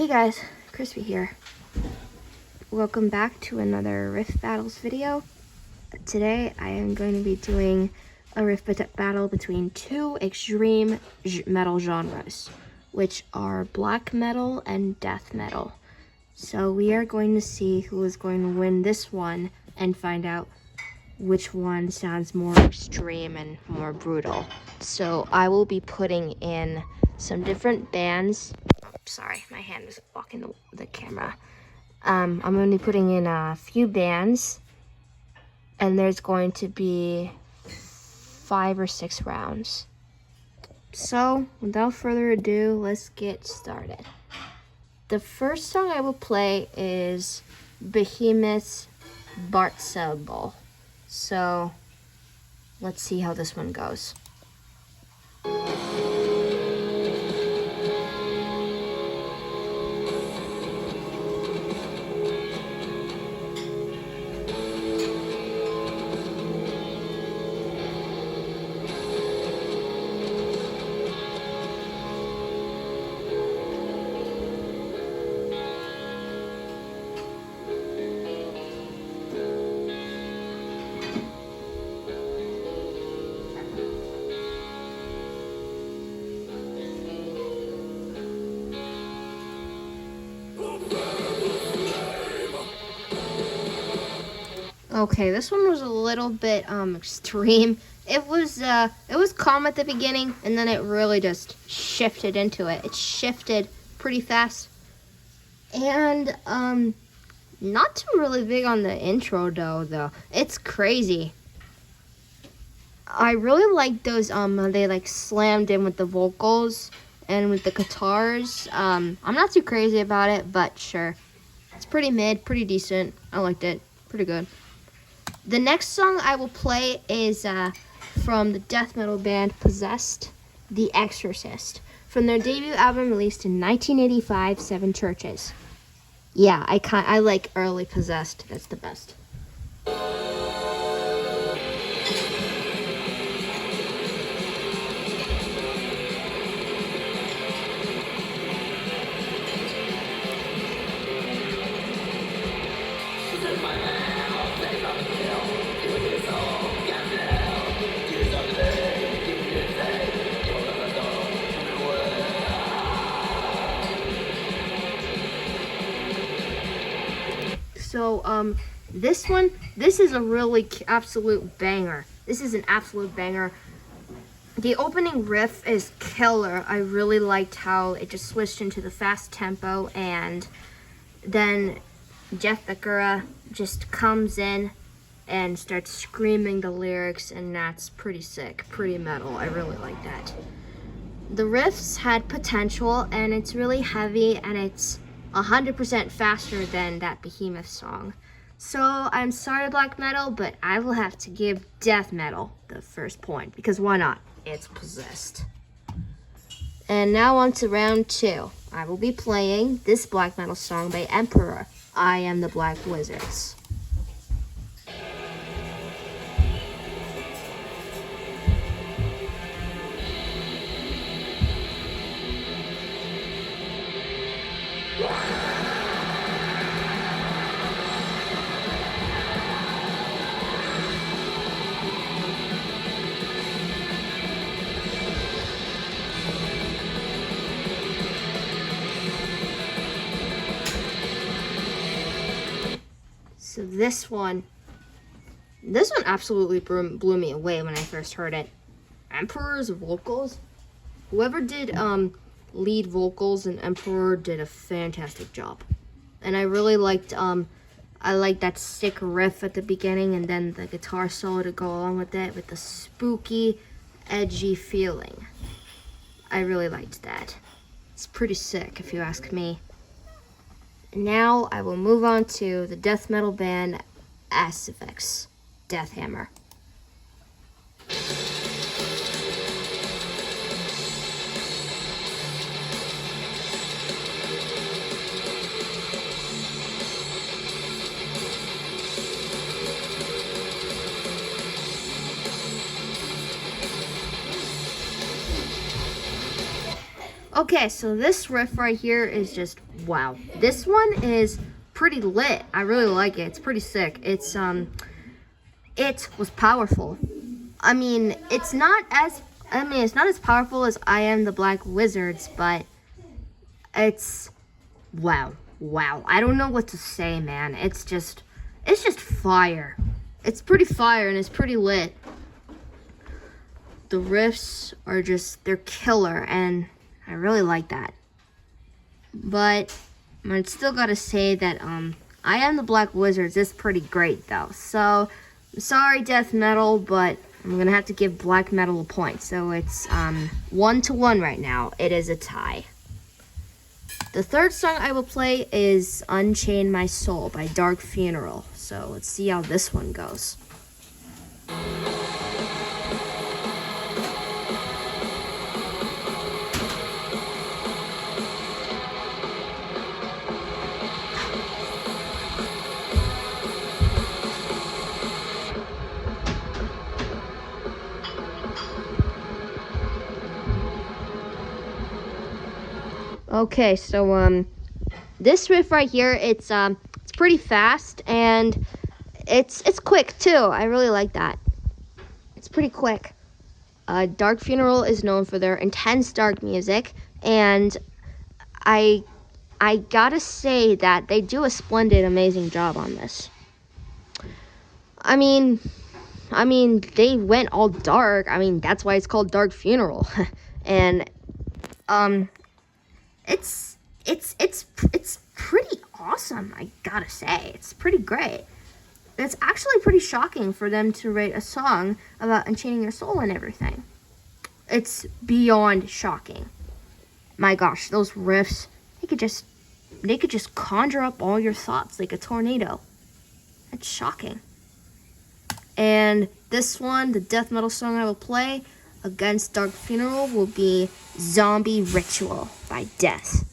Hey guys, Crispy here. Welcome back to another Riff Battles video. Today I am going to be doing a Riff battle between two extreme metal genres, which are black metal and death metal. So we are going to see who is going to win this one and find out which one sounds more extreme and more brutal. So I will be putting in some different bands. Sorry, my hand is blocking the camera. I'm going to be putting in a few bands, and there's going to be 5 or 6 rounds. So, without further ado, let's get started. The first song I will play is Behemoth's Bartzabel. So, let's see how this one goes. Okay, this one was a little bit extreme. It was calm at the beginning, and then it really just shifted into it. It shifted pretty fast. And not too really big on the intro though. It's crazy. I really like those they like slammed in with the vocals and with the guitars. I'm not too crazy about it, but sure. It's pretty mid, pretty decent. I liked it. Pretty good. The next song I will play is from the death metal band Possessed, The Exorcist, from their debut album released in 1985, Seven Churches. Yeah, I like early Possessed. That's the best. So, this is a really absolute banger. This is an absolute banger. The opening riff is killer. I really liked how it just switched into the fast tempo, and then Jeff Becerra just comes in and starts screaming the lyrics, and that's pretty sick, pretty metal. I really like that. The riffs had potential, and it's really heavy, and it's 100% faster than that Behemoth song. So I'm sorry, black metal, but I will have to give death metal the first point, because why not? It's Possessed. And now on to round 2. I will be playing this black metal song by Emperor, I Am the Black Wizards. So this one absolutely blew me away when I first heard it. Emperor's vocals, whoever did lead vocals in Emperor did a fantastic job. And I really liked that sick riff at the beginning, and then the guitar solo to go along with it, with the spooky, edgy feeling. I really liked that. It's pretty sick, if you ask me. Now I will move on to the death metal band Ashypx, Deathhammer. Okay, so this riff right here is just wow. This one is pretty lit. I really like it. It's pretty sick. It was powerful. I mean, it's not as powerful as I Am the Black Wizards, but it's wow. I don't know what to say, man. It's just fire. It's pretty fire and it's pretty lit. The riffs are they're killer, and I really like that. But I still gotta say that I Am the Black Wizards is pretty great though. So I'm sorry, death metal, but I'm gonna have to give black metal a point. So it's 1-1 right now. It is a tie. The third song I will play is Unchain My Soul by Dark Funeral. So let's see how this one goes. Okay, so this riff right here, it's pretty fast and it's quick too. I really like that. It's pretty quick. Dark Funeral is known for their intense dark music, and I gotta say that they do a splendid, amazing job on this. I mean, they went all dark. I mean, that's why it's called Dark Funeral, and it's pretty awesome, I gotta say. It's pretty great. It's actually pretty shocking for them to write a song about unchaining your soul and everything. It's beyond shocking. My gosh, those riffs, they could just conjure up all your thoughts like a tornado. It's shocking. And this one, the death metal song I will play against Dark Funeral, will be Zombie Ritual by Death.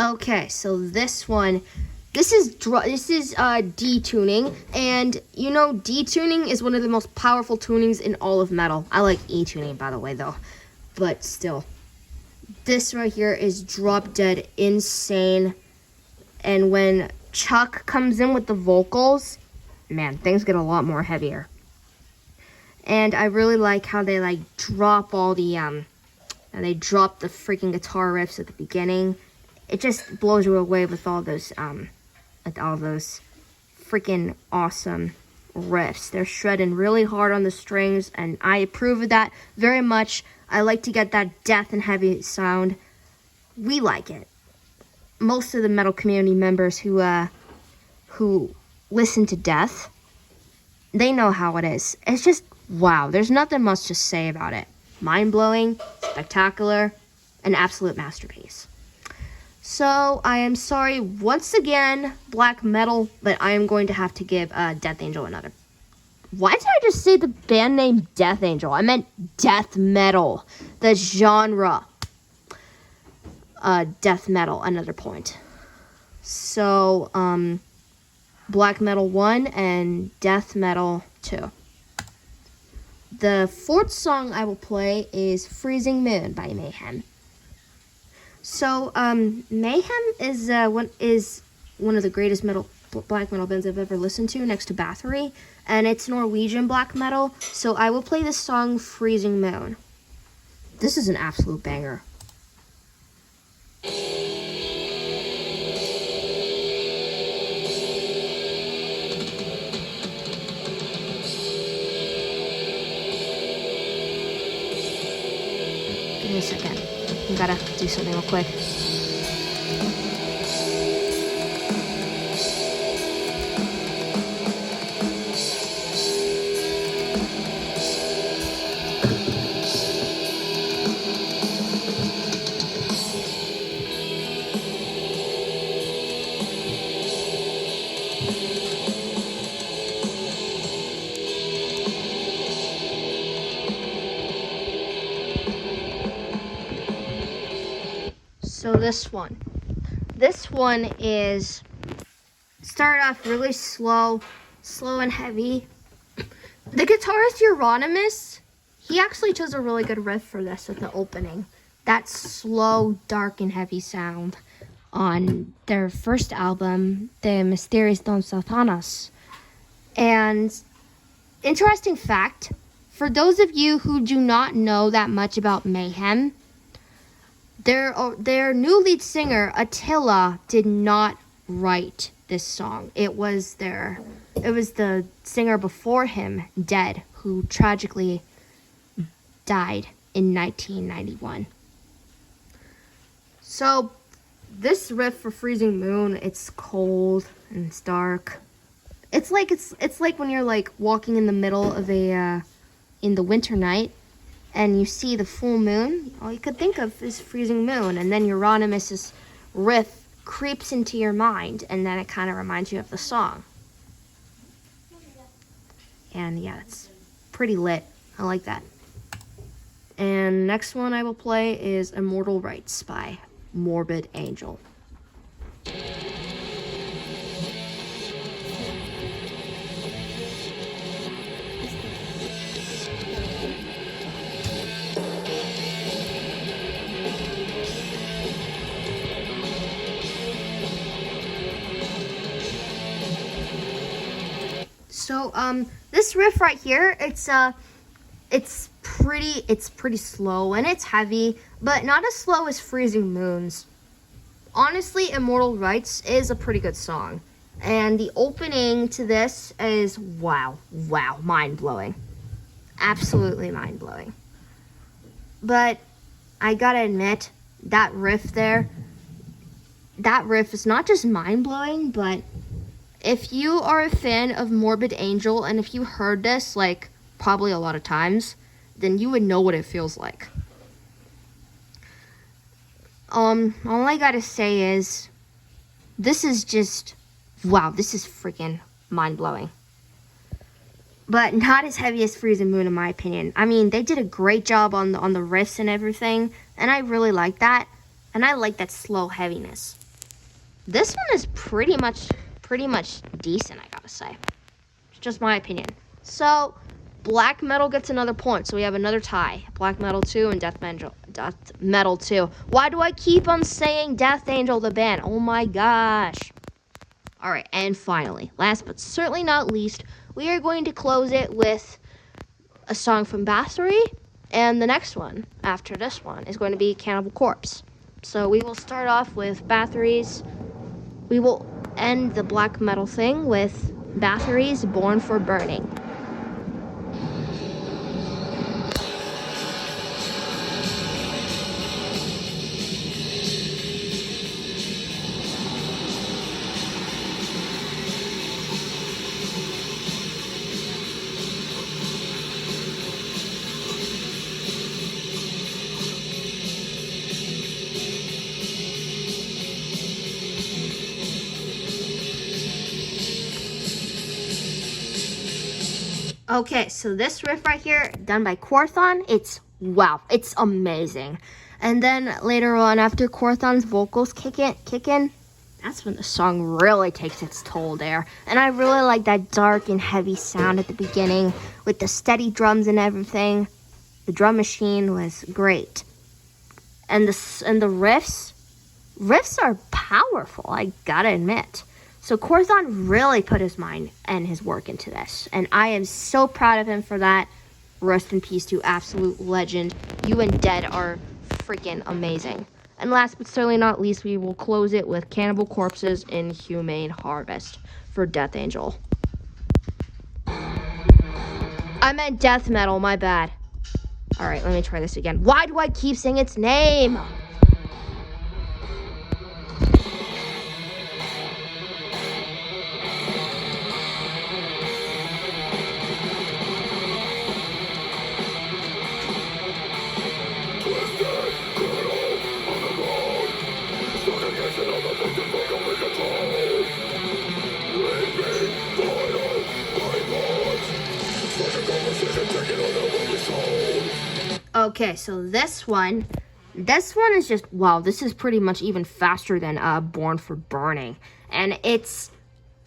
Okay, so this is detuning, and you know detuning is one of the most powerful tunings in all of metal. I like E-tuning, by the way, though, but still, this right here is drop dead insane. And when Chuck comes in with the vocals, man, things get a lot more heavier. And I really like how they drop all the they drop the freaking guitar riffs at the beginning. It just blows you away with all those freaking awesome riffs. They're shredding really hard on the strings, and I approve of that very much. I like to get that death and heavy sound. We like it. Most of the metal community members who listen to Death, they know how it is. It's just wow. There's nothing much to say about it. Mind-blowing, spectacular, an absolute masterpiece. So I am sorry once again, black metal, but I am going to have to give Death Angel another. Why did I just say the band name Death Angel? I meant death metal, the genre. Death metal, another point. So black metal 1 and death metal 2. The fourth song I will play is Freezing Moon by Mayhem. So Mayhem is one of the greatest black metal bands I've ever listened to, next to Bathory, and it's Norwegian black metal. So I will play this song Freezing Moon. This is an absolute banger. Give me a second. I gotta do something real quick. so this one is start off really slow and heavy. The guitarist Euronymous, he actually chose a really good riff for this at the opening. That slow, dark, and heavy sound on their first album, The Mysterious Don Satanas. And interesting fact, for those of you who do not know that much about Mayhem, their new lead singer, Attila, did not write this song. It was the singer before him, Dead, who tragically died in 1991. So this riff for Freezing Moon, it's cold and it's dark. It's like when you're like walking in the middle of in the winter night and you see the full moon. All you could think of is Freezing Moon, and then Euronymous' riff creeps into your mind, and then it kind of reminds you of the song. And yeah, it's pretty lit. I like that. And next one I will play is Immortal Rites by Morbid Angel. So this riff right here, it's pretty slow and it's heavy, but not as slow as Freezing Moon's. Honestly, Immortal Rites is a pretty good song, and the opening to this is wow, mind-blowing, absolutely mind-blowing. But I gotta admit, that riff is not just mind-blowing, but if you are a fan of Morbid Angel, and if you heard this, like, probably a lot of times, then you would know what it feels like. All I gotta say is, this is just, wow, this is freaking mind-blowing. But not as heavy as Freezing Moon, in my opinion. I mean, they did a great job on the riffs and everything, and I really like that. And I like that slow heaviness. This one is pretty much decent, I gotta say. It's just my opinion. So, Black Metal gets another point, so we have another tie. Black Metal 2 and Death Metal 2. Why do I keep on saying Death Angel the band? Oh my gosh. Alright, and finally, last but certainly not least, we are going to close it with a song from Bathory, and the next one, after this one, is going to be Cannibal Corpse. So we will start off with Bathory's. We will end the black metal thing with Bathory's Born for Burning. Okay, so this riff right here, done by Quorthon, it's amazing. And then later on, after Quorthon's vocals kick in, that's when the song really takes its toll there. And I really like that dark and heavy sound at the beginning with the steady drums and everything. The drum machine was great. And the riffs are powerful, I gotta admit. So Quorthon really put his mind and his work into this, and I am so proud of him for that. Rest in peace to absolute legend. You and Dead are freaking amazing. And last but certainly not least, we will close it with Cannibal Corpse's Inhumane Harvest for Death Angel. I meant Death Metal, my bad. Alright, let me try this again. Why do I keep saying its name? Okay, so this one This one is just, wow, this is pretty much even faster than Born for Burning. And it's,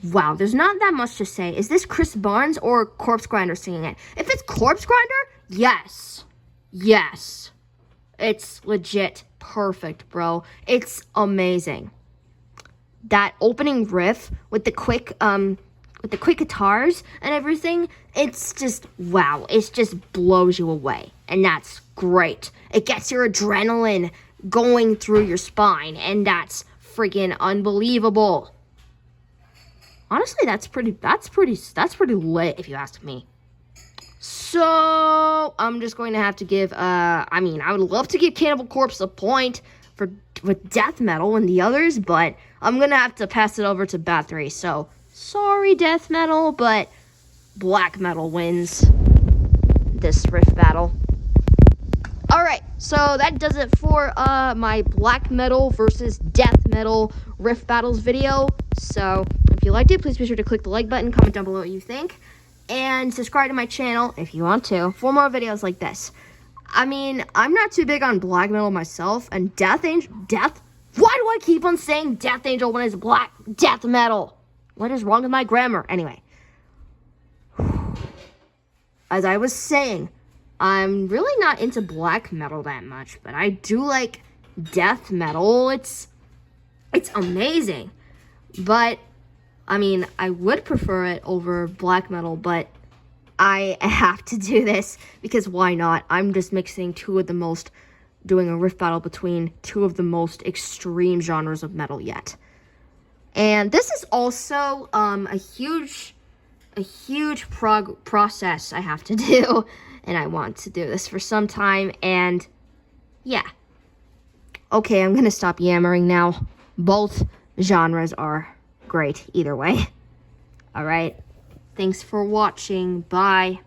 wow, there's not that much to say. Is this Chris Barnes or Corpse Grinder singing it? If it's Corpse Grinder, yes. Yes. It's legit perfect, bro. It's amazing. That opening riff with the quick guitars and everything, it's just, wow. It just blows you away. And that's great. It gets your adrenaline going through your spine, and that's freaking unbelievable. Honestly, that's pretty lit if you ask me. So I'm just going to have to give I mean, I would love to give Cannibal Corpse a point with death metal and the others, but I'm gonna have to pass it over to Bathory. So sorry, death metal, but black metal wins this riff battle. Alright, so that does it for my black metal versus death metal riff battles video. So if you liked it, please be sure to click the like button, comment down below what you think, and subscribe to my channel if you want to for more videos like this. I mean, I'm not too big on black metal myself, and why do I keep on saying Death Angel when it's black death metal? What is wrong with my grammar? Anyway, as I was saying, I'm really not into black metal that much, but I do like death metal. It's amazing. But, I mean, I would prefer it over black metal, but I have to do this because why not? I'm just mixing doing a riff battle between two of the most extreme genres of metal yet. And this is also a huge process I have to do, and I want to do this for some time, and yeah. Okay, I'm gonna stop yammering now. Both genres are great either way. Alright, thanks for watching. Bye.